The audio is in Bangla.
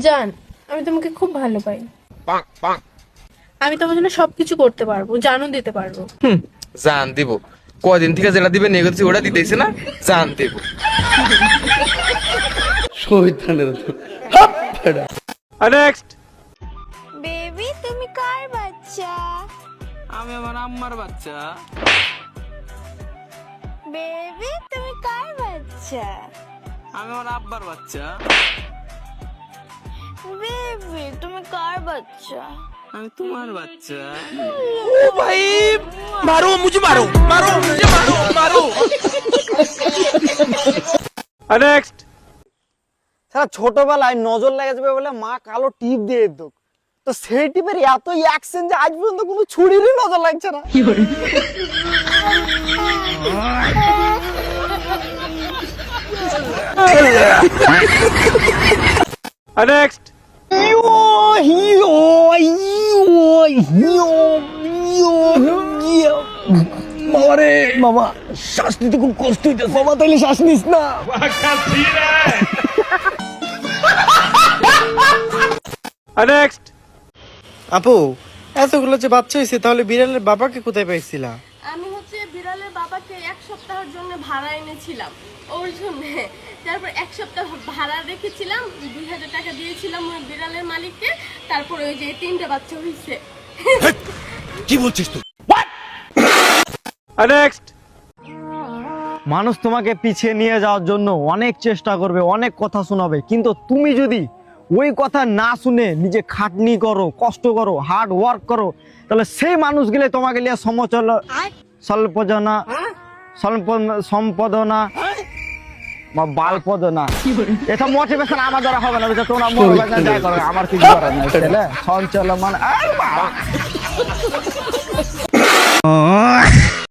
জান, আমি তোমাকে খুব ভালো পাই। আমি তোমার জন্য সবকিছু করতে পারবো, জানও দিতে পারবো। জান দিব? কদিন থেকে যেটা দিবে নিয়ে করছি ওটা দিতেছে না, জান দেব। নেক্সট। বেবি তুমি কার বাচ্চা? আমি আমার আম্মার বাচ্চা। বেবি তুমি কার বাচ্চা? আমি আমার আব্বার বাচ্চা। বেবি তুমি কার বাচ্চা? আমি তোমার বাচ্চা। ओ भाई, मारो मुझे, मारो मारो मुझे, मारो मारो। नेक्स्ट। সারা ছোটবেলায় নজর লেগে যাবে বলে মা কালো টিপ দিয়ে দিত, তো সেই টিপের এত অ্যাকশন যে আজ পর্যন্ত কোনো ছুরিরই নজর লাগছে না। नेक्स्ट। বাবারে মামা, শ্বাস নিতে খুব কষ্ট হইতেছে। বাবা তাইলে শ্বাস নিস না। नेक्स्ट। আপু, এতগুলো যে বাচ্চা হয়েছে, তাহলে বিড়ালের বাবাকে কোথায় পাইছিলা? আমি বিড়ালের বাবাকে 1 সপ্তাহের জন্য ভাড়া এনেছিলাম, ওর জন্য। তারপর 1 সপ্তাহ ভাড়া রেখেছিলাম, 2000 টাকা দিয়েছিলাম ওই বিড়ালের মালিককে। তারপর ওই যে 3টে বাচ্চা হয়েছে। नेक्स्ट। মানুষ তোমাকে পিছিয়ে নিয়ে যাওয়ার জন্য অনেক চেষ্টা করবে, অনেক কথা শোনাবে, কিন্তু তুমি যদি ওই কথা না শুনে নিজে খাটনি করো, কষ্ট করো, হার্ড ওয়ার্ক করো, তাহলে সেই মানুষগুলো তোমাকে নিয়ে সম্পদনা সম্পদনা বালপদনা, এটা মোটিভেশন আমার দ্বারা হবে না। তোমরা মোটিভেশন যাই করো, আমার কিছু করার নাই। সঞ্চলমান